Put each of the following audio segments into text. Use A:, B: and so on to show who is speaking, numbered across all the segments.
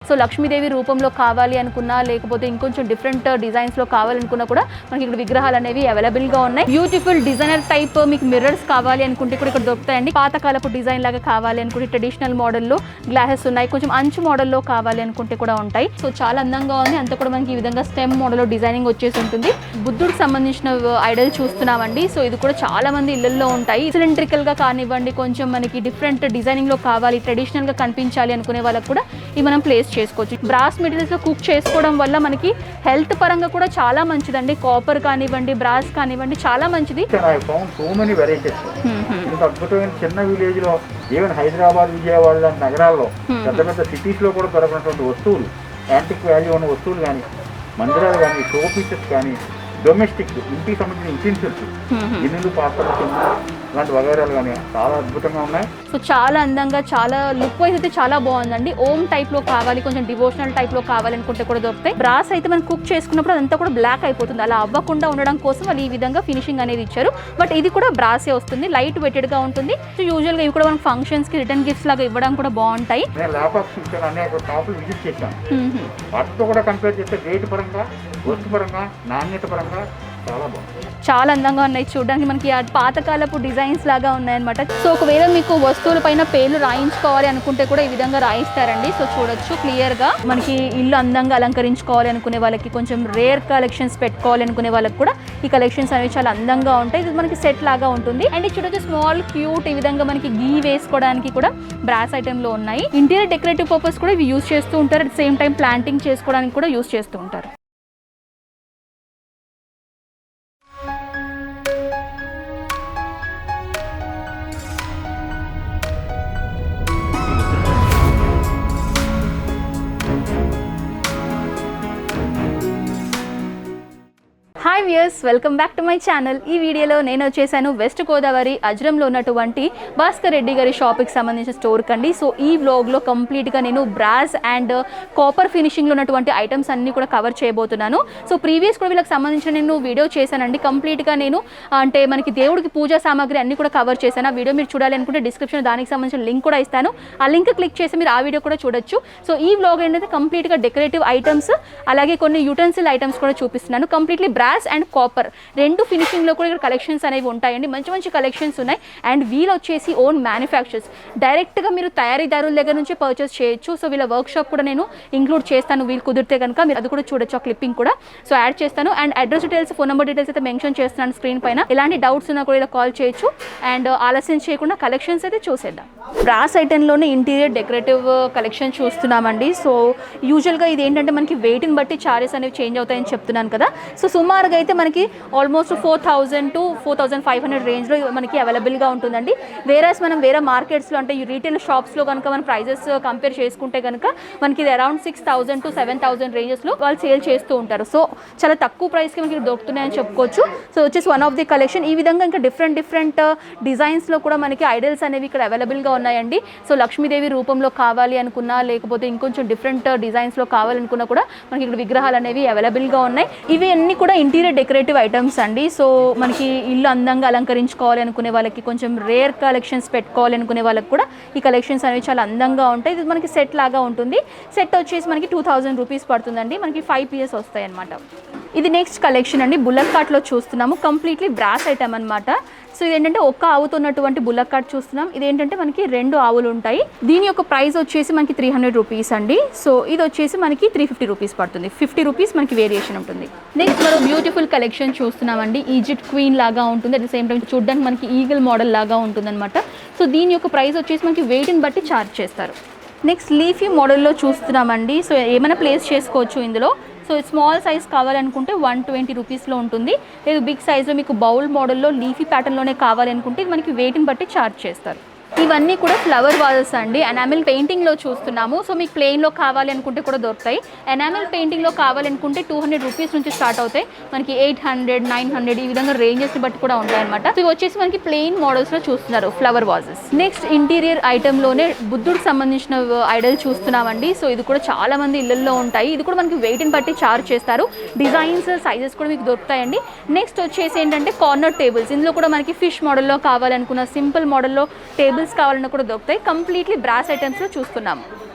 A: So Lakshmidevi రూపంలో కావాలి అనుకున్నా లేకపోతే ఇంకొంచెం డిఫరెంట్ డిజైన్స్లో కావాలనుకున్నా కూడా మనకి ఇక్కడ విగ్రహాలు అనేవి అవైలబుల్గా ఉన్నాయి. బ్యూటిఫుల్ డిజైనర్ టైప్ మీకు మిర్రర్స్ కావాలి అనుకుంటే కూడా ఇక్కడ దొరుకుతాయండి. పాతకాలపు డిజైన్ లాగా కావాలి అనుకుంటే ట్రెడిషనల్ మోడల్లో గ్లాసెస్ ఉన్నాయి, కొంచెం అంచు మోడల్లో కావాలి అనుకుంటే కూడా ఉంటాయి. సో చాలా అందంగా ఉంది. అంతా కూడా మనకి ఈ విధంగా స్టెమ్ మోడల్లో డిజైనింగ్ వచ్చేసి ఉంటుంది. బుద్ధుడికి సంబంధించిన ఐడల్ చూస్తున్నామండి. సో ఇది కూడా చాలా మంది ఇళ్లలో ఉంటాయి. సిలిండ్రికల్ గా కానివ్వండి, కొంచెం మనకి డిఫరెంట్ డిజైనింగ్ లో కావాలి, ట్రెడిషనల్ గా కనిపించాలి అనుకునే వాళ్ళకి కూడా ఇవి మనం ప్లేస్ చేసుకోవచ్చు. బ్రాస్ మెటీరియల్స్ లో కుక్ చేసుకోవడం వల్ల మనకి హెల్త్ పరంగా కూడా చాలా మంచిదండి. కాపర్ కానివ్వండి, బ్రాస్ కానివ్వండి, చాలా మంచిది.
B: అద్భుతమైన చిన్న విలేజ్ లో, ఈవెన్ హైదరాబాద్, విజయవాడ లాంటి నగరాల్లో, పెద్ద పెద్ద సిటీస్ లో కూడా దొరకనటువంటి వస్తువులు, యాంటిక్ వాల్యూ ఉన్న వస్తువులు కానీ, మందిరాలు కానీ, షో పీసెస్ కానీ, డొమెస్టిక్ ఇంటికి సంబంధించిన యూటెన్సిల్స్, గిన్నెలు, పాత్రలు, ఇలాంటి వగైరాలు కానీ చాలా అద్భుతంగా ఉన్నాయి.
A: సో చాలా అందంగా, చాలా లుక్ వైజ్ అయితే చాలా బాగుందండి. ఓమ్ టైప్ లో కావాలి, కొంచెం డివోషనల్ టైప్ లో కావాలనుకుంటే కూడా దొరుకుతాయి. బ్రాస్ అయితే మనం కుక్ చేసుకున్నప్పుడు అదంతా కూడా బ్లాక్ అయిపోతుంది. అలా అవ్వకుండా ఉండడం కోసం వాళ్ళు ఈ విధంగా ఫినిషింగ్ అనేది ఇచ్చారు. బట్ ఇది కూడా బ్రాసే వస్తుంది, లైట్ వెయిటెడ్ గా ఉంటుంది. సో యూజువల్ గా ఇవి కూడా మనం ఫంక్షన్స్ కి రిటర్న్ గిఫ్ట్స్ లాగా ఇవ్వడం కూడా బాగుంటాయి.
B: వాటితో కూడా కంపేర్ చేస్తే రేట్ పరంగా, వస్తు పరంగా, నాణ్యత పరంగా చాలా బాగుంది.
A: చాలా అందంగా ఉన్నాయి చూడడానికి. మనకి పాతకాలపు డిజైన్స్ లాగా ఉన్నాయన్నమాట. సో ఒకవేళ మీకు వస్తువుల పైన పేర్లు రాయించుకోవాలి అనుకుంటే కూడా ఈ విధంగా రాయిస్తారండి. సో చూడొచ్చు క్లియర్ గా. మనకి ఇల్లు అందంగా అలంకరించుకోవాలి అనుకునే వాళ్ళకి, కొంచెం రేర్ కలెక్షన్స్ పెట్టుకోవాలి అనుకునే వాళ్ళకి కూడా ఈ కలెక్షన్స్ అనేవి చాలా అందంగా ఉంటాయి. ఇది మనకి సెట్ లాగా ఉంటుంది. అండ్ చూడొచ్చు స్మాల్ క్యూట్, ఈ విధంగా మనకి గీ వేసుకోవడానికి కూడా బ్రాస్ ఐటమ్ లో ఉన్నాయి. ఇంటీరియర్ డెకరేటివ్ పర్పస్ కూడా ఇవి యూస్ చేస్తూ ఉంటారు. అట్ సేమ్ టైం ప్లాంటింగ్ చేసుకోవడానికి కూడా యూస్ చేస్తూ ఉంటారు. Hi viewers, welcome back to my channel. ఈ వీడియోలో నేను వచ్చేసాను వెస్ట్ గోదావరి అజ్జరంలో ఉన్నటువంటి భాస్కర్ రెడ్డి గారి షాప్కి సంబంధించిన స్టోర్ కండి. సో ఈ వ్లాగ్లో కంప్లీట్గా నేను బ్రాస్ అండ్ కాపర్ ఫినిషింగ్లో ఉన్నటువంటి ఐటమ్స్ అన్నీ కూడా కవర్ చేయబోతున్నాను. సో ప్రీవియస్ కూడా వీళ్ళకి సంబంధించిన నేను వీడియో చేశానండి. కంప్లీట్గా నేను అంటే మనకి దేవుడికి పూజా సామాగ్రి అన్నీ కూడా కవర్ చేశాను. ఆ వీడియో మీరు చూడాలి అనుకుంటే డిస్క్రిప్షన్ దానికి సంబంధించిన లింక్ కూడా ఇస్తాను. ఆ లింక్ క్లిక్ చేసి మీరు ఆ వీడియో కూడా చూడొచ్చు. సో ఈ వ్లాగ్ ఏంటంటే కంప్లీట్గా డెకరేటివ్ ఐటమ్స్, అలాగే కొన్ని యూటెన్సిల్ ఐటమ్స్ కూడా చూపిస్తున్నాను. కంప్లీట్లీ బ్రాస్ అండ్ కాపర్ రెండు ఫినిషింగ్ లో కూడా ఇక్కడ కలెక్షన్స్ అనేవి ఉంటాయండి. మంచి మంచి కలెక్షన్స్ ఉన్నాయి. అండ్ వీళ్ళు వచ్చేసి ఓన్ మ్యానుఫ్యాక్చర్స్, డైరెక్ట్ గా మీరు తయారీదారుల దగ్గర నుంచి పర్చేస్ చేయొచ్చు. సో వీళ్ళ వర్క్ షాప్ కూడా నేను ఇంక్లూడ్ చేస్తాను, వీళ్ళు కుదిరితే కనుక మీరు అది కూడా చూడొచ్చు. ఆ క్లిప్పింగ్ కూడా సో యాడ్ చేస్తాను. And address details, phone number details అయితే మెన్షన్ చేస్తున్నాను స్క్రీన్ పైన. ఎలాంటి డౌట్స్ ఉన్నా కూడా ఇలా కాల్ చేయొచ్చు. అండ్ ఆలస్యం చేయకుండా కలెక్షన్స్ అయితే చూసేద్దాం. బ్రాస్ ఐటెంలోనే ఇంటీరియర్ డెకరేటివ్ కలెక్షన్ చూస్తున్నామండి. సో యూజువల్గా ఇది ఏంటంటే మనకి వెయిట్ని బట్టి చార్జెస్ అనేవి చేంజ్ అవుతాయని చెప్తున్నాను కదా. సో సుమారుగా అయితే మనకి ఆల్మోస్ట్ 4000 to 4500 రేంజ్లో మనకి అవైలబుల్గా ఉంటుందండి. వేరేస్ మనం వేరే మార్కెట్స్లో అంటే రీటైల్ షాప్స్లో కనుక మనం ప్రైజెస్ కంపేర్ చేసుకుంటే కనుక మనకి ఇది అరౌండ్ 6000 to 7000 రేంజెస్లో వాళ్ళు సేల్ చేస్తూ ఉంటారు. సో చాలా తక్కువ ప్రైస్కి మనకి దొరుకుతున్నాయని చెప్పుకోవచ్చు. సో వచ్చేసి వన్ ఆఫ్ ది కలెక్షన్. ఈ విధంగా ఇంకా డిఫరెంట్ డిజైన్స్లో కూడా మనకి ఐడల్స్ అనేవి ఇక్కడ అవైలబుల్గా ఉన్నాయండి. సో లక్ష్మీదేవి రూపంలో కావాలి అనుకున్నా లేకపోతే ఇంకొంచెం డిఫరెంట్ డిజైన్స్లో కావాలనుకున్నా కూడా మనకి ఇక్కడ విగ్రహాలు అనేవి అవైలబుల్గా ఉన్నాయి. ఇవి అన్నీ కూడా ఇంటీరియర్ డెకరేటివ్ ఐటమ్స్ అండి. సో మనకి ఇల్లు అందంగా అలంకరించుకోవాలి అనుకునే వాళ్ళకి, కొంచెం రేర్ కలెక్షన్స్ పెట్టుకోవాలి అనుకునే వాళ్ళకి కూడా ఈ కలెక్షన్స్ అనేవి చాలా అందంగా ఉంటాయి. ఇది మనకి సెట్ లాగా ఉంటుంది. సెట్ వచ్చేసి మనకి 2000 రూపీస్ పడుతుందండి. మనకి 5 పీసెస్ వస్తాయి అనమాట. ఇది నెక్స్ట్ కలెక్షన్ అండి. బుల్లక్ కార్ట్లో చూస్తున్నాము. కంప్లీట్లీ బ్రాస్ ఐటమ్ అనమాట. సో ఇదేంటంటే ఒక్క ఆవుతున్నటువంటి బుల్లక్ కార్ట్ చూస్తున్నాం. ఇదేంటంటే మనకి 2 ఆవులు ఉంటాయి. దీని యొక్క ప్రైస్ వచ్చేసి మనకి 300 రూపీస్ అండి. సో ఇది వచ్చేసి మనకి 350 రూపీస్ పడుతుంది. 50 రూపీస్ మనకి వేరియేషన్ ఉంటుంది. నెక్స్ట్ మరో బ్యూటిఫుల్ కలెక్షన్ చూస్తున్నామండి. ఈజిప్ట్ క్వీన్ లాగా ఉంటుంది. అట్ ద సేమ్ టైం చూడడానికి మనకి ఈగల్ మోడల్ లాగా ఉంటుంది అనమాట. సో దీని యొక్క ప్రైస్ వచ్చేసి మనకి వెయిట్ని బట్టి ఛార్జ్ చేస్తారు. నెక్స్ట్ లీఫీ మోడల్లో చూస్తున్నామండి. సో ఏమైనా ప్లేస్ చేసుకోవచ్చు ఇందులో. సో స్మాల్ సైజ్ కావాలనుకుంటే 120 రూపీస్లో ఉంటుంది. లేదు బిగ్ సైజ్లో మీకు బౌల్ మోడల్లో లీఫీ ప్యాటర్న్లోనే కావాలనుకుంటే ఇది మనకి వెయిట్ని బట్టి ఛార్జ్ చేస్తారు. ఇవన్నీ కూడా ఫ్లవర్ వాజెస్ అండి. ఎనామిల్ పెయింటింగ్లో చూస్తున్నాము. సో మీకు ప్లెయిన్లో కావాలి అనుకుంటే కూడా దొరుకుతాయి. ఎనామిల్ పెయింటింగ్లో కావాలనుకుంటే 200 రూపీస్ నుంచి స్టార్ట్ అవుతాయి. మనకి 800, 900 ఈ విధంగా రేంజెస్ని బట్టి కూడా ఉంటాయి అనమాట. సో ఇవి వచ్చేసి మనకి ప్లెయిన్ మోడల్స్లో చూస్తున్నారు ఫ్లవర్ వాజెస్. నెక్స్ట్ ఇంటీరియర్ ఐటెంలోనే బుద్ధుడికి సంబంధించిన ఐడల్ చూస్తున్నామండి. సో ఇది కూడా చాలా మంది ఇళ్లలో ఉంటాయి. ఇది కూడా మనకి వెయిట్ని బట్టి చార్జ్ చేస్తారు. డిజైన్స్, సైజెస్ కూడా మీకు దొరుకుతాయండి. నెక్స్ట్ వచ్చేసి ఏంటంటే కార్నర్ టేబుల్స్. ఇందులో కూడా మనకి ఫిష్ మోడల్లో కావాలనుకున్న, సింపుల్ మోడల్లో టేబుల్స్ కావాలన్నా కూడా దొరుకుతాయి. కంప్లీట్లీ బ్రాస్ ఐటమ్స్లో చూస్తున్నాము.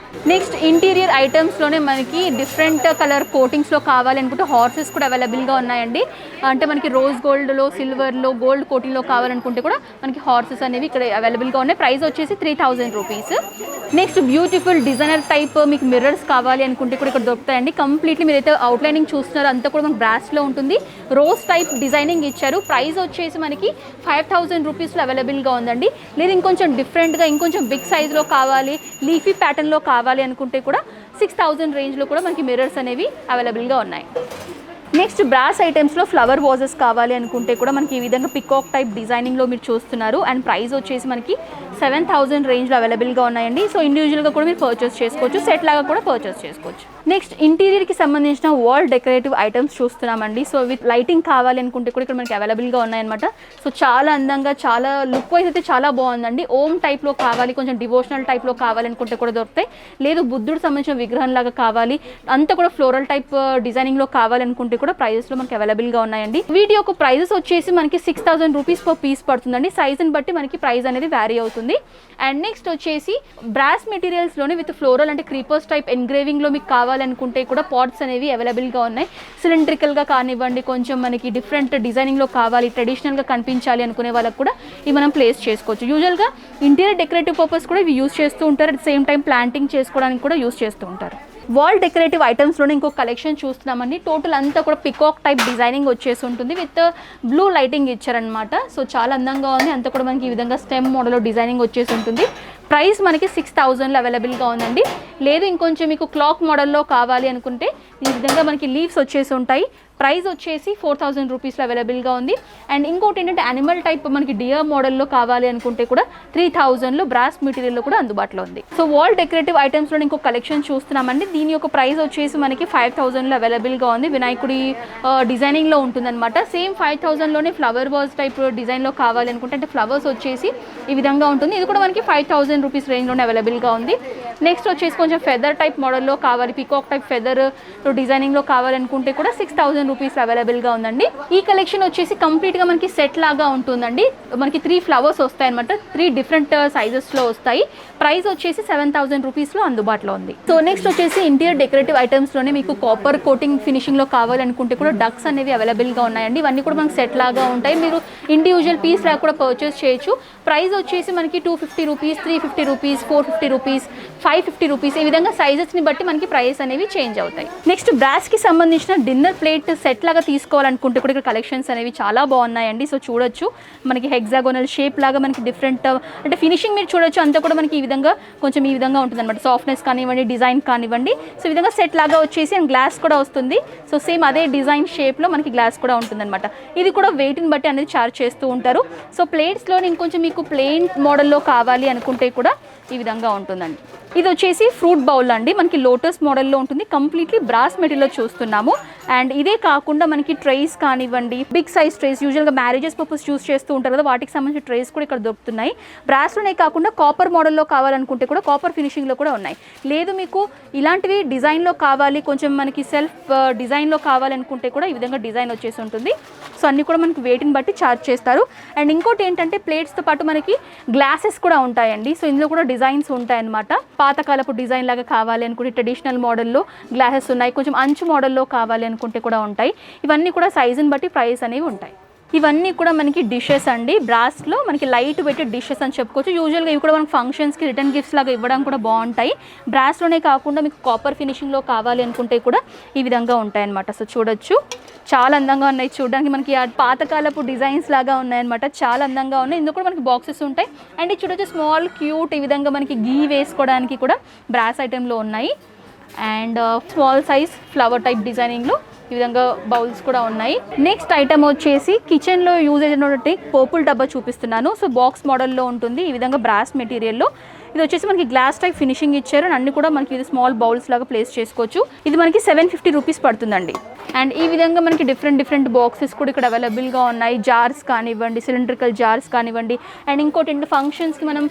A: నెక్స్ట్ ఇంటీరియర్ ఐటమ్స్లోనే మనకి డిఫరెంట్ కలర్ కోటింగ్స్లో కావాలి అనుకుంటే హార్సెస్ కూడా అవైలబుల్గా ఉన్నాయండి. అంటే మనకి రోజ్ గోల్డ్లో, సిల్వర్లో, గోల్డ్ కోటింగ్లో కావాలనుకుంటే కూడా మనకి హార్సెస్ అనేవి ఇక్కడ అవైలబుల్గా ఉన్నాయి. ప్రైస్ వచ్చేసి 3000 rupees. Next beautiful designer type మీకు మిర్రర్స్ కావాలి అనుకుంటే కూడా ఇక్కడ దొరుకుతాయండి. కంప్లీట్లీ మీరైతే అవుట్లైనింగ్ చూస్తున్నారో అంతా కూడా మనకి బ్రాస్లో ఉంటుంది. రోజ్ టైప్ డిజైనింగ్ ఇచ్చారు. ప్రైస్ వచ్చేసి మనకి 5000 రూపీస్లో అవైలబుల్గా ఉందండి. లేదు ఇంకొంచెం డిఫరెంట్గా ఇంకొంచెం బిగ్ సైజ్లో కావాలి, లీఫీ ప్యాటర్న్లో కావాలి అనుకుంటే కూడా 6000 రేంజ్లో కూడా మనకి మిర్రర్స్ అనేవి అవైలబుల్గా ఉన్నాయి. నెక్స్ట్ బ్రాస్ ఐటమ్స్లో ఫ్లవర్ వాజెస్ కావాలి అనుకుంటే కూడా మనకి ఈ విధంగా పికాక్ టైప్ డిజైనింగ్లో మీరు చూస్తున్నారు. అండ్ ప్రైస్ వచ్చేసి మనకి 7000 రేంజ్లో అవైలబుల్గా ఉన్నాయండి. సో ఇండివిజువల్గా కూడా మీరు పర్చేస్ చేసుకోవచ్చు, సెట్ లాగా కూడా పర్చేస్ చేసుకోవచ్చు. నెక్స్ట్ ఇంటీరియర్కి సంబంధించిన వాల్ డెకరేటివ్ ఐటమ్స్ చూస్తున్నామండి. సో విత్ లైటింగ్ కావాలి అనుకుంటే కూడా ఇక్కడ మనకి అవైలబుల్గా ఉన్నాయన్నమాట. సో చాలా అందంగా, చాలా లుక్ వైజ్ అయితే చాలా బాగుందండి. ఓమ్ టైప్లో కావాలి, కొంచెం డివోషనల్ టైప్లో కావాలనుకుంటే కూడా దొరుకుతాయి. లేదు బుద్ధుడు సంబంధించిన విగ్రహం లాగా కావాలి, అంతా కూడా ఫ్లోరల్ టైప్ డిజైనింగ్లో కావాలనుకుంటే కూడా ప్రైజెస్లో మనకి అవైలబుల్గా ఉన్నాయండి. వీటి యొక్క ప్రైజెస్ వచ్చేసి మనకి 6000 రూపీస్ పర్ పీస్ పడుతుందండి. సైజుని బట్టి మనకి ప్రైస్ అనేది వ్యారీ అవుతుంది. అండ్ నెక్స్ట్ వచ్చేసి బ్రాస్ మెటీరియల్స్లోనే విత్ ఫ్లోరల్ అంటే క్రీపర్స్ టైప్ ఎన్గ్రేవింగ్లో మీకు కావాలనుకుంటే కూడా పాట్స్ అనేవి అవైలబుల్గా ఉన్నాయి. సిలిండ్రికల్గా కానివ్వండి, కొంచెం మనకి డిఫరెంట్ డిజైనింగ్లో కావాలి, ట్రెడిషనల్గా కనిపించాలి అనుకునే వాళ్ళకి కూడా ఇవి మనం ప్లేస్ చేసుకోవచ్చు. యూజువల్గా ఇంటీరియర్ డెకరేటివ్ పర్పస్ కూడా ఇవి యూస్ చేస్తూ ఉంటారు. అట్ సేమ్ టైం ప్లాంటింగ్ చేసుకోవడానికి కూడా యూస్ చేస్తూ ఉంటారు. వాల్ డెకరేటివ్ ఐటమ్స్లోనే ఇంకో కలెక్షన్ చూస్తున్నామండి. టోటల్ అంతా కూడా పికాక్ టైప్ డిజైనింగ్ వచ్చేసి ఉంటుంది. విత్ బ్లూ లైటింగ్ ఇచ్చారనమాట. సో చాలా అందంగా ఉంది. అంతా కూడా మనకి ఈ విధంగా స్టెమ్ మోడల్లో డిజైనింగ్ వచ్చేసి ఉంటుంది. ప్రైస్ మనకి 6000లో అవైలబుల్గా ఉందండి. లేదు ఇంకొంచెం మీకు క్లాక్ మోడల్లో కావాలి అనుకుంటే ఈ విధంగా మనకి లీవ్స్ వచ్చేసి ఉంటాయి. ప్రైస్ వచ్చేసి 4000 రూపీస్లో అవైలబుల్గా ఉంది. అండ్ ఇంకోటి ఏంటంటే యానిమల్ టైప్ మనకి డియర్ మోడల్లో కావాలి అనుకుంటే కూడా 3000లో బ్రాస్ మెటీరియల్లో కూడా అందుబాటులో ఉంది. సో వాల్ డెకరేటివ్ ఐటమ్స్లో ఇంకో కలెక్షన్ చూస్తున్నామండి. దీని యొక్క ప్రైస్ వచ్చేసి మనకి 5000లో అవైలబుల్గా ఉంది. వినాయకుడి డిజైనింగ్లో ఉంటుందన్నమాట. సేమ్ 5000లోనే ఫ్లవర్ వాజ్ టైప్ డిజైన్లో కావాలి అనుకుంటే అంటే ఫ్లవర్స్ వచ్చేసి ఈ విధంగా ఉంటుంది. ఇది కూడా మనకి 5000 రూపీస్ రేంజ్లోనే అవైలబుల్గా ఉంది. నెక్స్ట్ వచ్చేసి కొంచెం ఫెదర్ టైప్ మోడల్లో కావాలి, పికాక్ టైప్ ఫెదర్ డిజైనింగ్లో కావాలనుకుంటే కూడా 6000 రూపీస్ అవైలబుల్గా ఉందండి. ఈ కలెక్షన్ వచ్చేసి కంప్లీట్గా మనకి సెట్ లాగా ఉంటుందండి. మనకి 3 ఫ్లవర్స్ వస్తాయి అనమాట. 3 డిఫరెంట్ సైజెస్లో వస్తాయి. ప్రైస్ వచ్చేసి 7000 రూపీస్లో అందుబాటులో ఉంది. సో నెక్స్ట్ వచ్చేసి ఇంటీరియర్ డెకరేటివ్ ఐటమ్స్లోనే మీకు కాపర్ కోటింగ్ ఫినిషింగ్లో కావాలనుకుంటే కూడా డక్స్ అనేవి అవైలబుల్గా ఉన్నాయండి. ఇవన్నీ కూడా మనకి సెట్ లాగా ఉంటాయి. మీరు ఇండివిజువల్ పీస్ లాగా కూడా పర్చేస్ చేయొచ్చు. ప్రైస్ వచ్చేసి మనకి 250 రూపీస్, 350 రూపీస్, 450 రూపీస్, 550 రూపీస్ ఈ విధంగా సైజెస్ని బట్టి మనకి ప్రైస్ అనేవి చేంజ్ అవుతాయి. నెక్స్ట్ బ్రాస్కి సంబంధించిన డిన్నర్ ప్లేట్ సెట్ లాగా తీసుకోవాలనుకుంటే కూడా ఇక్కడ కలెక్షన్స్ అనేవి చాలా బాగున్నాయండి. సో చూడొచ్చు మనకి హెక్సాగోనల్ షేప్ లాగా మనకి డిఫరెంట్ అంటే ఫినిషింగ్ మీరు చూడొచ్చు. అంతా కూడా మనకి ఈ విధంగా కొంచెం ఈ విధంగా ఉంటుంది అనమాట. సాఫ్ట్నెస్ కానివ్వండి, డిజైన్ కానివ్వండి. సో ఈ విధంగా సెట్ లాగా వచ్చేసి అండ్ గ్లాస్ కూడా వస్తుంది. సో సేమ్ అదే డిజైన్ షేప్లో మనకి గ్లాస్ కూడా ఉంటుందన్నమాట. ఇది కూడా వెయిట్ని బట్టి అనేది చార్జ్ చేస్తూ ఉంటారు. సో ప్లేట్స్లో ఇంకొంచెం మీకు ప్లెయిన్ మోడల్లో కావాలి అనుకుంటే కూడా ఈ విధంగా ఉంటుందండి. ఇది వచ్చేసి ఫ్రూట్ బౌల్ అండి. మనకి లోటస్ మోడల్లో ఉంటుంది. కంప్లీట్లీ బ్రాస్ మెటీరియల్ చూస్తున్నాము. అండ్ ఇదే కాకుండా మనకి ట్రేస్ కానివ్వండి, బిగ్ సైజ్ ట్రేస్ యూజువల్గా మ్యారేజెస్ పర్పస్ యూస్ చేస్తూ ఉంటారు కదా, వాటికి సంబంధించిన ట్రేస్ కూడా ఇక్కడ దొరుకుతున్నాయి. బ్రాస్లోనే కాకుండా కాపర్ మోడల్లో కావాలనుకుంటే కూడా కాపర్ ఫినిషింగ్లో కూడా ఉన్నాయి. లేదు మీకు ఇలాంటివి డిజైన్లో కావాలి, కొంచెం మనకి సెల్ఫ్ డిజైన్లో కావాలనుకుంటే కూడా ఈ విధంగా డిజైన్ వచ్చేసి ఉంటుంది. సో అన్నీ కూడా మనకి వెయిట్ని బట్టి ఛార్జ్ చేస్తారు. అండ్ ఇంకోటి ఏంటంటే ప్లేట్స్తో పాటు మనకి గ్లాసెస్ కూడా ఉంటాయండి. సో ఇందులో కూడా డిజైన్స్ ఉంటాయన్నమాట. పాతకాలపు డిజైన్ లాగా కావాలి అనుకుంటే ట్రెడిషనల్ మోడల్లో గ్లాసెస్ ఉన్నాయి. కొంచెం అంచు మోడల్లో కావాలి అనుకుంటే కూడా ఉంటాయి. ఇవన్నీ కూడా సైజుని బట్టి ప్రైస్ అనేవి ఉంటాయి. ఇవన్నీ కూడా మనకి డిషెస్ అండి. బ్రాస్లో మనకి లైట్ వెయిటెడ్ డిషెస్ అని చెప్పుకోవచ్చు. యూజువల్గా ఇవి కూడా మనకి ఫంక్షన్స్కి రిటర్న్ గిఫ్ట్స్ లాగా ఇవ్వడం కూడా బాగుంటాయి. బ్రాస్లోనే కాకుండా మీకు కాపర్ ఫినిషింగ్లో కావాలి అనుకుంటే కూడా ఈ విధంగా ఉంటాయన్నమాట. సో చూడొచ్చు చాలా అందంగా ఉన్నాయి. చూడడానికి మనకి పాతకాలపు డిజైన్స్ లాగా ఉన్నాయన్నమాట. చాలా అందంగా ఉన్నాయి. ఇందులో కూడా మనకి బాక్సెస్ ఉంటాయి. అండ్ ఇది చూడొచ్చు స్మాల్ క్యూట్ ఈ విధంగా మనకి గీ వేసుకోవడానికి కూడా బ్రాస్ ఐటెంలో ఉన్నాయి. And small size flower type డిజైనింగ్లో ఈ విధంగా బౌల్స్ కూడా ఉన్నాయి. నెక్స్ట్ ఐటమ్ వచ్చేసి కిచెన్లో యూజ్ అయినటువంటి పోపుల్ డబ్బా చూపిస్తున్నాను. సో బాక్స్ మోడల్లో ఉంటుంది ఈ విధంగా బ్రాస్ మెటీరియల్లో. ఇది వచ్చేసి మనకి గ్లాస్ టైప్ ఫినిషింగ్ ఇచ్చారు. అన్ని కూడా మనకి ఇది స్మాల్ బౌల్స్ లాగా ప్లేస్ చేసుకోవచ్చు. ఇది మనకి 750 రూపీస్ పడుతుందండి. అండ్ ఈ విధంగా మనకి డిఫరెంట్ బాక్సెస్ కూడా ఇక్కడ అవైలబుల్గా ఉన్నాయి. జార్స్ కానివ్వండి, సిలిండ్రికల్ జార్స్ కానివ్వండి. అండ్ ఇంకోటి ఏంటంటే ఫంక్షన్స్కి మనం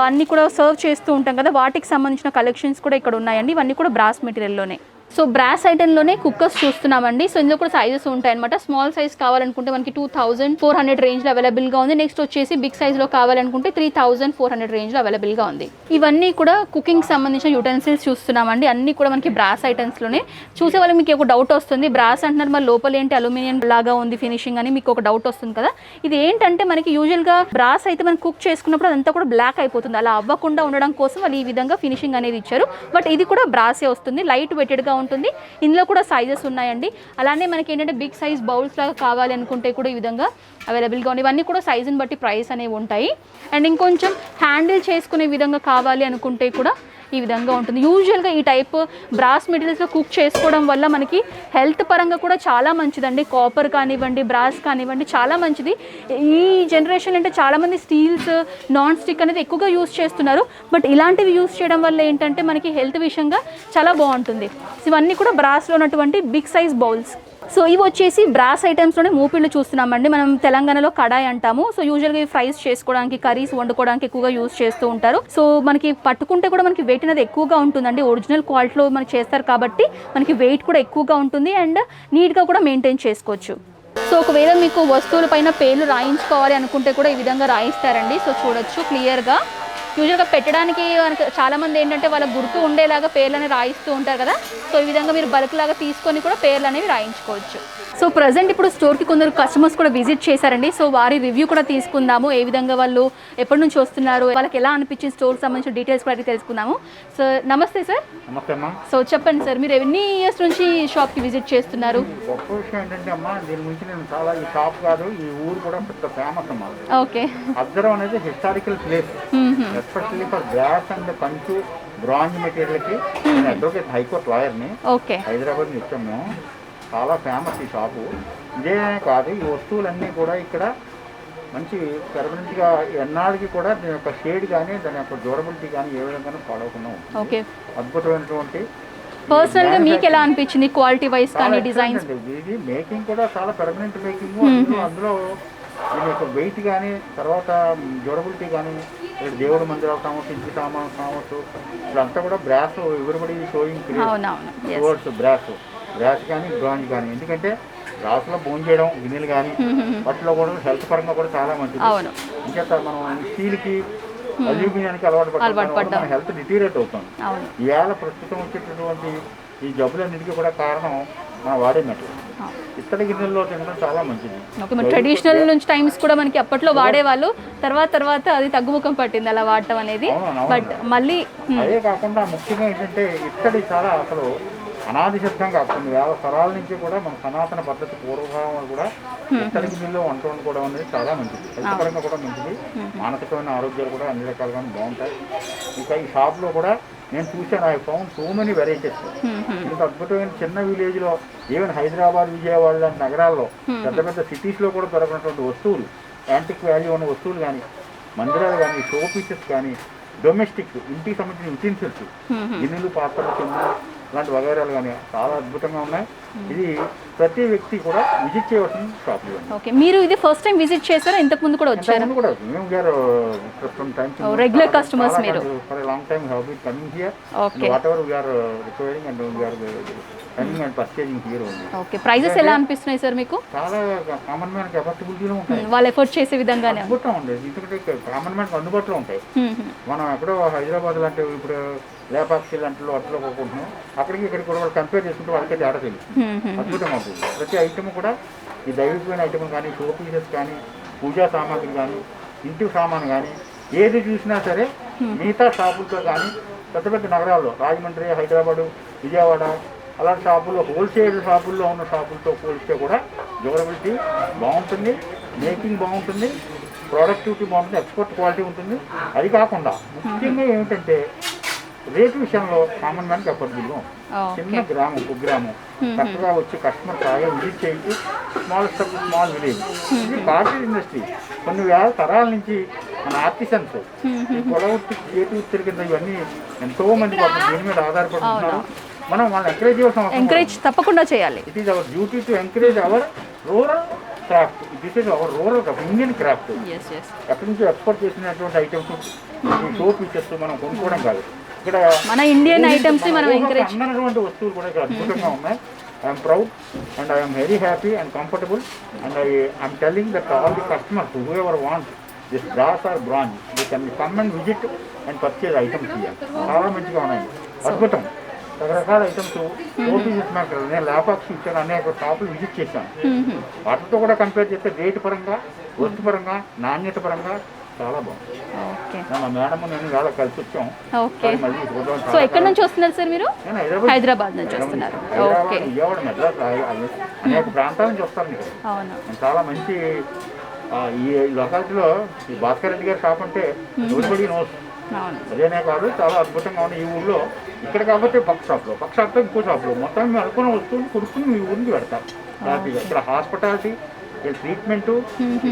A: అన్నీ కూడా సర్వ్ చేస్తూ ఉంటాం కదా, వాటికి సంబంధించిన కలెక్షన్స్ కూడా ఇక్కడ ఉన్నాయండి. ఇవన్నీ కూడా బ్రాస్ మెటీరియల్లోనే. సో బ్రాస్ ఐటెంలోనే కుక్కర్స్ చూస్తున్నామండి. సో ఇందులో కూడా సైజెస్ ఉంటాయి అనమాట. స్మాల్ సైజ్ కావాలనుకుంటే మనకి 2400 రేంజ్లో అవైలబుల్గా ఉంది. నెక్స్ట్ వచ్చేసి బిగ్ సైజ్లో కావాలనుకుంటే 3400 రేంజ్లో అవైలబుల్గా ఉంది. ఇవన్నీ కూడా కుకింగ్ సంబంధించిన యూటెన్సిల్స్ చూస్తున్నామండి. అన్నీ కూడా మనకి బ్రాస్ ఐటమ్స్లోనే. చూసే వాళ్ళకి మీకు ఒక డౌట్ వస్తుంది, బ్రాస్ అంటున్నారు మరి లోపల ఏంటి అల్యూమినియం లాగా ఉంది ఫినిషింగ్ అని మీకు ఒక డౌట్ వస్తుంది కదా. ఇది ఏంటంటే మనకి యూజువల్గా బ్రాస్ అయితే మనం కుక్ చేసుకున్నప్పుడు అదంతా కూడా బ్లాక్ అయిపోతుంది. అలా అవ్వకుండా ఉండడం కోసం వాళ్ళు ఈ విధంగా ఫినిషింగ్ అనేది ఇచ్చారు. బట్ ఇది కూడా బ్రాసే వస్తుంది, లైట్ వెయిటెడ్గా ఉంటుంది. ఇందులో కూడా సైజెస్ ఉన్నాయండి. అలానే మనకి ఏంటంటే బిగ్ సైజ్ బౌల్స్ లాగా కావాలి అనుకుంటే కూడా ఈ విధంగా అవైలబుల్గా ఉంది. ఇవన్నీ కూడా సైజుని బట్టి ప్రైస్ అనేవి ఉంటాయి. అండ్ ఇంకొంచెం హ్యాండిల్ చేసుకునే విధంగా కావాలి అనుకుంటే కూడా ఈ విధంగా ఉంటుంది. యూజువల్గా ఈ టైప్ బ్రాస్ మెటీరియల్స్లో కుక్ చేసుకోవడం వల్ల మనకి హెల్త్ పరంగా కూడా చాలా మంచిదండి. కాపర్ కానివ్వండి, బ్రాస్ కానివ్వండి, చాలా మంచిది. ఈ జనరేషన్ అంటే చాలామంది స్టీల్స్, నాన్ స్టిక్ అనేది ఎక్కువగా యూస్ చేస్తున్నారు. బట్ ఇలాంటివి యూస్ చేయడం వల్ల ఏంటంటే మనకి హెల్త్ విషయంగా చాలా బాగుంటుంది. ఇవన్నీ కూడా బ్రాస్లో ఉన్నటువంటి బిగ్ సైజ్ బౌల్స్. సో ఇవి వచ్చేసి బ్రాస్ ఐటమ్స్లోనే మూపిళ్ళు చూస్తున్నామండి. మనం తెలంగాణలో కడాయి అంటాము. సో యూజువల్గా ఇవి ఫ్రైస్ చేసుకోవడానికి, కర్రీస్ వండుకోవడానికి ఎక్కువగా యూజ్ చేస్తూ ఉంటారు. సో మనకి పట్టుకుంటే కూడా మనకి వెయిట్ అనేది ఎక్కువగా ఉంటుందండి. ఒరిజినల్ క్వాలిటీలో మనకి చేస్తారు కాబట్టి మనకి వెయిట్ కూడా ఎక్కువగా ఉంటుంది అండ్ నీట్గా కూడా మెయింటైన్ చేసుకోవచ్చు. సో ఒకవేళ మీకు వస్తువుల పైన పేర్లు రాయించుకోవాలి అనుకుంటే కూడా ఈ విధంగా రాయిస్తారండి. సో చూడొచ్చు క్లియర్గా. యూజువల్గా పెట్టడానికి చాలామంది ఏంటంటే వాళ్ళ గుర్తు ఉండేలాగా పేర్లని రాయిస్తూ ఉంటారు కదా. సో ఈ విధంగా మీరు బల్క్ లాగా తీసుకొని కూడా పేర్లు అనేవి రాయించుకోవచ్చు. సో ప్రజెంట్ ఇప్పుడు స్టోర్కి కొందరు కస్టమర్స్ కూడా విజిట్ చేశారండి. సో వారి రివ్యూ కూడా తీసుకుందాము. ఏ విధంగా వాళ్ళు ఎప్పటి నుంచి వస్తున్నారు, వాళ్ళకి ఎలా అనిపించింది స్టోర్కి సంబంధించిన డీటెయిల్స్ కూడా తెలుసుకుందాము. సో నమస్తే సార్.
B: నమస్తే అమ్మా.
A: సో చెప్పండి సార్, మీరు ఎన్ని ఇయర్స్ నుంచి షాప్కి విజిట్ చేస్తున్నారు?
B: గొప్ప విషయం ఏంటంటే అమ్మా, దీని గురించి నేను చాలా, ఈ షాప్ కాదు ఈ ఊరు కూడా పెద్ద ఫేమస్ అమ్మా.
A: ఓకే.
B: అజ్జరం అనేది historical place, especially for glass and కంచు బ్రాంజ్ మెటీరియల్కి. నేను అడ్వకేట్ హైకోర్టు లాయర్ని.
A: ఓకే.
B: హైదరాబాద్ నుంచి వచ్చాము మేము. చాలా ఫేమస్ ఈ షాపు. ఇదే కాదు, ఈ వస్తువులన్నీ కూడా ఇక్కడ మంచి పెర్మనెంట్గా ఎన్నాళ్ళకి కూడా దాని యొక్క షేడ్ కానీ దాని యొక్క డ్యూరబిలిటీ కానీ ఏ విధంగా పాడవకుండా ఉంటుంది.
A: ఓకే.
B: అద్భుతమైనటువంటి
A: పర్సనల్గా మీకు ఎలా అనిపించింది క్వాలిటీ వైజ్ కానీ డిజైన్స్?
B: ఇది మేకింగ్ కూడా చాలా పెర్మనెంట్ మేకింగ్. అందులో దీని యొక్క వెయిట్ కానీ తర్వాత డ్యూరబిలిటీ కానీ, దేవుడు మందిరాలు కావచ్చు, ఇంటి సామాన్ కావచ్చు, ఇప్పుడంతా కూడా brass everybody showing towards brass కానీ బ్రాంజ్ కానీ. ఎందుకంటే బ్రాస్లో బోన్ చేయడం, గిన్నెలు కానీ వాటిలో కూడా హెల్త్ పరంగా కూడా చాలా మంచిది. ఇంకా మనం స్టీల్కి, అల్యూమినియానికి అలవాటు పడడం మన హెల్త్ డిటీరియేట్ అవుతుంది. ఈవేళ ప్రస్తుతం వచ్చేటటువంటి ఈ జబ్బులన్నిటికీ కూడా కారణం మనం వాడే మెటల్. ఇత్తడి గిన్నెల్లో తినడం చాలా మంచిది.
A: ట్రెడిషనల్ నుంచి టైమ్స్ కూడా మనకి అప్పట్లో వాడేవాళ్ళు, తర్వాత అది తగ్గుముఖం పట్టింది అలా వాడటం అనేది. బట్ మళ్ళీ
B: అదే కాకుండా ముఖ్యంగా ఏంటంటే ఇత్తడి చాలా అసలు అనాది సిద్ధంగా కొన్ని వేల తరాల నుంచి కూడా మన సనాతన పద్ధతి పూర్వభావం కూడా ఇత్తడి గిన్నెల్లో వంట వండుకోవడం అనేది చాలా మంచిది. హెల్త్ పరంగా కూడా మంచిది, మానసికమైన ఆరోగ్యాలు కూడా అన్ని రకాలుగా బాగుంటాయి. ఇంకా ఈ షాప్లో కూడా నేను చూశాను, I found so many varieties. ఇంత అద్భుతమైన చిన్న విలేజ్లో, ఈవెన్ హైదరాబాద్, విజయవాడ లాంటి నగరాల్లో, పెద్ద పెద్ద సిటీస్లో కూడా దొరకనటువంటి వస్తువులు, యాంటిక్ వాల్యూ ఉన్న వస్తువులు కానీ, మందిరాలు కానీ, షో పీసెస్ కానీ, డొమెస్టిక్ ఇంటికి సంబంధించిన యూటెన్సిల్స్, గిన్నెలు, పాత్రలు, కింద ఇలాంటి వగైరాలు కానీ చాలా అద్భుతంగా ఉన్నాయి. ఇది ప్రతి వ్యక్తి కూడా విజిట్ చేయవలసిన షాప్.
A: ఓకే. మీరు ఇది ఫస్ట్ టైం విజిట్ చేశారా? ఇంతకు ముందు కూడా వచ్చారు? రెగ్యులర్ కస్టమర్స్ మీరు?
B: For a long time have been coming here. Whatever we are requiring and we are coming and purchasing here only.
A: Okay. Prices ఎలా అనిపిస్తున్నాయి సార్ మీకు?
B: చాలా కామన్ మ్యాన్కి ఎఫర్టబుల్గా ఉంటాయి.
A: వాళ్ళు ఎఫర్ట్ చేసే విధంగానే
B: అద్భుతం ఉండేది. ఎందుకంటే కామన్ మ్యాన్కి అందుబాటులో ఉంటాయి. మనం ఎక్కడో హైదరాబాద్ లాంటి ఇప్పుడు లేపాక్షి లాంటిలో అట్లా పోకుంటున్నాం, అక్కడికి ఇక్కడికి కూడా వాళ్ళు కంపేర్ చేసుకుంటే వాళ్ళకి తేడా తెలియదు. అద్భుతంగా ఉంటుంది. ప్రతి ఐటమ్ కూడా ఈ దైవికమైన ఐటమ్ కానీ, షో పీసెస్ కానీ, పూజా సామాగ్రి కానీ, ఇంటి సామాను కానీ, ఏది చూసినా సరే మిగతా షాపులతో కానీ పెద్ద పెద్ద నగరాల్లో రాజమండ్రి, హైదరాబాదు, విజయవాడ అలాంటి షాపుల్లో, హోల్సేల్ షాపుల్లో ఉన్న షాపులతో పోలిస్తే కూడా డ్యూరబిలిటీ బాగుంటుంది, మేకింగ్ బాగుంటుంది, ప్రొడక్టివిటీ బాగుంటుంది, ఎక్స్పోర్ట్ క్వాలిటీ ఉంటుంది. అది కాకుండా ముఖ్యంగా ఏమిటంటే రేటు విషయంలో కామన్ మ్యాన్కి అఫోర్డబుల్గా ఉంటుంది. చిన్న గ్రామం, కుగ్రామం, చక్కగా వచ్చి కస్టమర్ బాగా విజిట్ చేయించి స్మాల్ స్టెప్, స్మాల్ విలేజ్. ఇది కాటేజ్ ఇండస్ట్రీ కొన్ని వేల తరాల నుంచి మన ఆర్టిసన్స్ ఈ పొలవృత్తి, చేతి వృత్తుల కింద ఇవన్నీ ఎంతో మంది దీని మీద ఆధారపడుతున్నారు. మనం వాళ్ళని ఎంకరేజ్ చేయాల్సిన
A: ఎంకరేజ్ తప్పకుండా చేయాలి.
B: It is our duty to encourage hour rural craft. This is our rural craft, Indian craft. ఎక్కడి నుంచి ఎక్స్పోర్ట్ చేసినటువంటి ఐటమ్స్, ఈ షో పీసెస్ మనం కొనుక్కోవడం కాదు, ఇక్కడ
A: మన ఇండియన్ ఐటమ్స్ మనం ఎంకరేజ్
B: అన్నటువంటి వస్తువులు కూడా ఇక్కడ అద్భుతంగా ఉన్నాయి. I'm proud and I'm very happy and comfortable and I'm telling that all the customers whoever want this brass or bronze they can come and visit and purchase items ఇయ్యాలి. చాలా మంచిగా ఉన్నాయి, అద్భుతం. రకరకాల ఐటమ్స్ నేను ల్యాపాక్స్ ఇచ్చాను, అనేక షాపులు విజిట్ చేశాను. వాటితో కూడా కంపేర్ చేస్తే రేటు పరంగా, వస్తు పరంగా, నాణ్యత పరంగా చాలా బాగుంది. మా మేడం నేను వేళ కలిసి వచ్చాం.
A: సో ఎక్కడి నుంచి వస్తున్నారు సార్ మీరు? హైదరాబాద్ నుంచి వస్తున్నారు.
B: విజయవాడ, మెడ్రాస్, అనేక ప్రాంతాల నుంచి వస్తారు మీరు. చాలా మంచి ఈ లొకాలిటీలో ఈ భాస్కర్ రెడ్డి గారి షాప్ అంటే ఎవరిబడి నోస్. అదేనే కాదు, చాలా అద్భుతంగా ఉన్నాయి. ఈ ఊళ్ళో ఇక్కడ కాబట్టి పక్క షాప్లో ఇంకో షాప్లో మొత్తం మేము అనుకున్న వస్తువులు కొనుక్కుని మీ ఊరికి పెడతాం హ్యాపీగా. ఇక్కడ హాస్పిటాలిటీ, ట్రీట్మెంట్,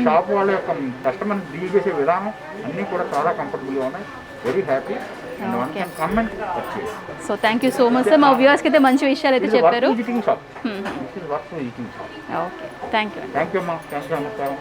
B: షాప్ వాళ్ళ యొక్క కస్టమర్ని డీల్ చేసే విధానం అన్నీ కూడా చాలా కంఫర్టబుల్గా ఉన్నాయి. Very happy.
A: So thank you so much sir, మా వ్యూవర్స్కి అయితే మంచి విషయాలు అయితే చెప్పారు. ఓకే, థ్యాంక్ యూ అమ్మా, థ్యాంక్ యూ, నమస్కారం.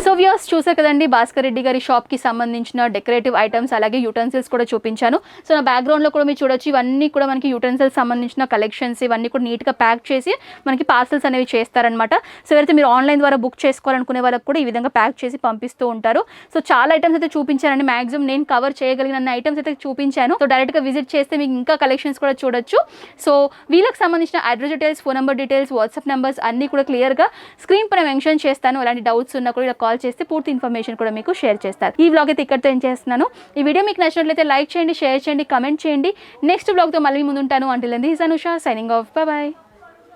A: సో వ్యూవర్స్ చూసారు కదండి, భాస్కర్ రెడ్డి గారి షాప్కి సంబంధించిన డెకరేటివ్ ఐటమ్స్ అలాగే యూటెన్సిల్స్ కూడా చూపించాను. సో నా బ్యాక్గ్రౌండ్లో కూడా మీరు చూడొచ్చు, ఇవన్నీ కూడా మనకి యూటెన్సిల్స్ సంబంధించిన కలెక్షన్స్, ఇవన్నీ కూడా నీట్గా ప్యాక్ చేసి మనకి పార్సల్స్ అనేవి చేస్తారనమాట. సో ఎవరైతే మీరు ఆన్లైన్ ద్వారా బుక్ చేసుకోవాలనుకునే వాళ్ళకి కూడా ఈ విధంగా ప్యాక్ చేసి పంపిస్తూ ఉంటారు. సో చాలా ఐటమ్స్ అయితే చూపించానండి, మాక్సిమం నేను కవర్ చేయగలిగిన ఐటమ్స్ అయితే చూపించాను. సో డైరెక్ట్గా విజిట్ చేస్తే మీకు ఇంకా కలెక్షన్స్ కూడా చూడొచ్చు. సో వీళ్ళకి సంబంధించిన address details, phone number details, WhatsApp numbers అన్నీ కూడా క్లియర్గా స్క్రీన్ పైన మెన్షన్ చేస్తాను. అలాంటి డౌట్స్ ఉన్నా కూడా కాల్ చేస్తే పూర్తి ఇన్ఫర్మేషన్ కూడా మీకు షేర్ చేస్తారు. ఈ వ్లాగ్ అయితే ఇక్కడితో ఏం చేస్తున్నాను. ఈ వీడియో మీకు నచ్చినట్లయితే లైక్ చేయండి, షేర్ చేయండి, కమెంట్ చేయండి. నెక్స్ట్ వ్లాగ్తో మళ్ళీ ముందుంటాను. Until then this is Anusha signing off. Bye bye.